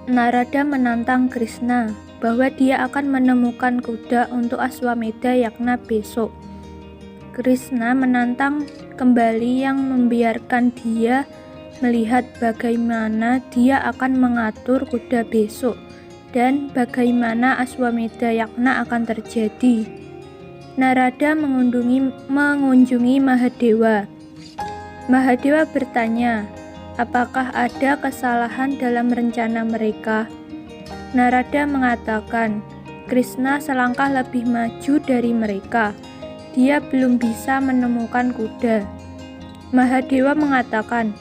Narada menantang Krishna bahwa dia akan menemukan kuda untuk Aswamedha Yagna besok. Krishna menantang kembali yang membiarkan dia melihat bagaimana dia akan mengatur kuda besok dan bagaimana Aswamedha Yagna akan terjadi. Narada mengunjungi Mahadewa. Mahadewa bertanya, apakah ada kesalahan dalam rencana mereka? Narada mengatakan, Krishna selangkah lebih maju dari mereka. Dia belum bisa menemukan kuda. Mahadewa mengatakan,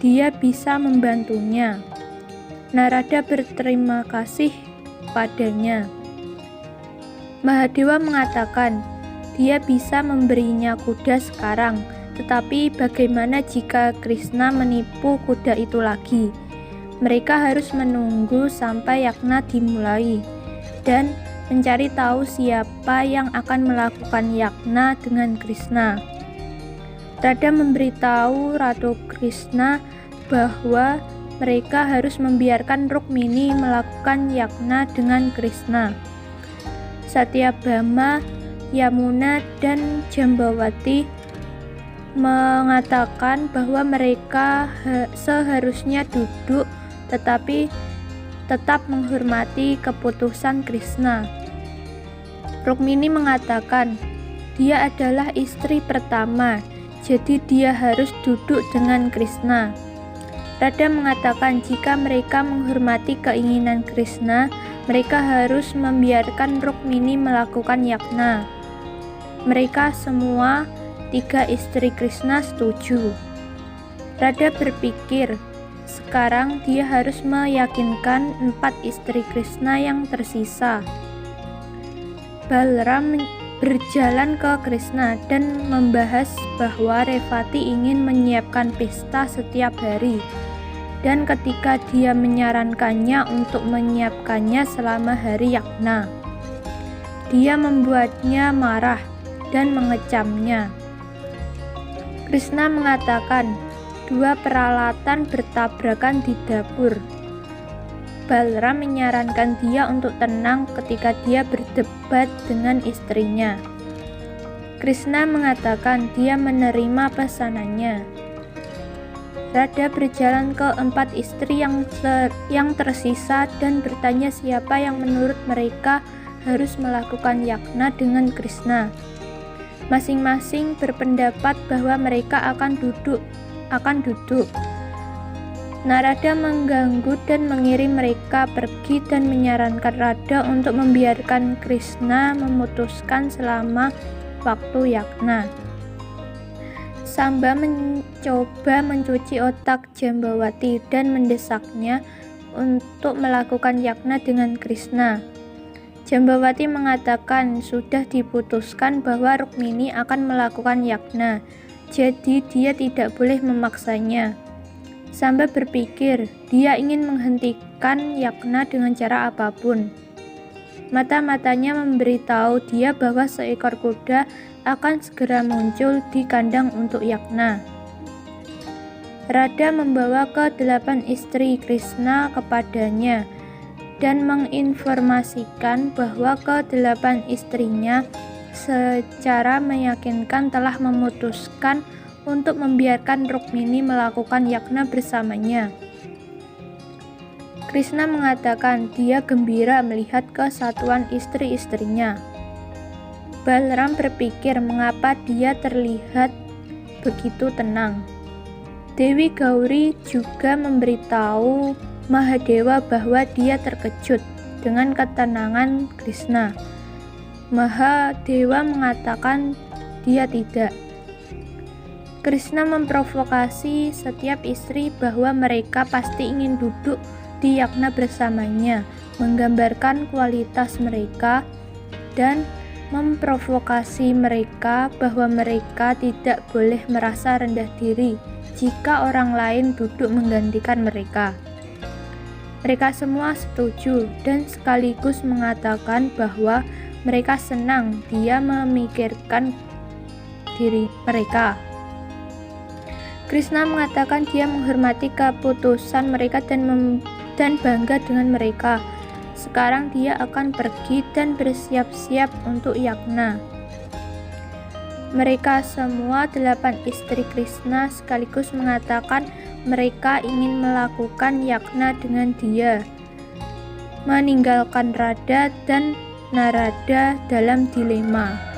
dia bisa membantunya. Narada berterima kasih padanya. Mahadewa mengatakan, dia bisa memberinya kuda sekarang, tetapi bagaimana jika Krishna menipu kuda itu lagi? Mereka harus menunggu sampai yagna dimulai dan mencari tahu siapa yang akan melakukan yagna dengan Krishna. Radha memberitahu Ratu Krishna bahwa mereka harus membiarkan Rukmini melakukan yagna dengan Krishna. Satyabhama, Yamuna, dan Jambawati mengatakan bahwa mereka seharusnya duduk tetapi tetap menghormati keputusan Krishna. Rukmini mengatakan, dia adalah istri pertama, jadi dia harus duduk dengan Krishna. Radha mengatakan jika mereka menghormati keinginan Krishna, mereka harus membiarkan Rukmini melakukan yagna. Mereka semua 3 istri Krishna setuju. Radha berpikir, sekarang dia harus meyakinkan 4 istri Krishna yang tersisa. Balram berjalan ke Krishna dan membahas bahwa Revati ingin menyiapkan pesta setiap hari, dan ketika dia menyarankannya untuk menyiapkannya selama hari yagna, dia membuatnya marah dan mengecamnya. Krishna mengatakan, 2 peralatan bertabrakan di dapur. Balram menyarankan dia untuk tenang ketika dia berdebat dengan istrinya. Krishna mengatakan dia menerima pesanannya. Radha berjalan ke 4 istri yang tersisa dan bertanya siapa yang menurut mereka harus melakukan yagna dengan Krishna. Masing-masing berpendapat bahwa mereka akan duduk. Narada mengganggu dan mengirim mereka pergi dan menyarankan Radha untuk membiarkan Krishna memutuskan selama waktu yagna. Samba mencoba mencuci otak Jambawati dan mendesaknya untuk melakukan yagna dengan Krishna. Jambawati mengatakan sudah diputuskan bahwa Rukmini akan melakukan yagna, jadi dia tidak boleh memaksanya. Samba berpikir dia ingin menghentikan yagna dengan cara apapun. Mata-matanya memberitahu dia bahwa seekor kuda akan segera muncul di kandang untuk yagna. Radha membawa ke-8 istri Krishna kepadanya dan menginformasikan bahwa ke-8 istrinya secara meyakinkan telah memutuskan untuk membiarkan Rukmini melakukan yagna bersamanya. Krishna mengatakan dia gembira melihat kesatuan istri-istrinya. Balram berpikir mengapa dia terlihat begitu tenang. Dewi Gauri juga memberitahu Mahadewa bahwa dia terkejut dengan ketenangan Krishna. Mahadewa mengatakan dia tidak. Krishna memprovokasi setiap istri bahwa mereka pasti ingin duduk di yagna bersamanya, menggambarkan kualitas mereka, dan memprovokasi mereka bahwa mereka tidak boleh merasa rendah diri jika orang lain duduk menggantikan mereka. Mereka semua setuju dan sekaligus mengatakan bahwa mereka senang dia memikirkan diri mereka. Krishna mengatakan dia menghormati keputusan mereka dan dan bangga dengan mereka. Sekarang dia akan pergi dan bersiap-siap untuk Yagna. Mereka semua 8 istri Krishna sekaligus mengatakan mereka ingin melakukan Yagna dengan dia, meninggalkan Radha dan Narada dalam dilema.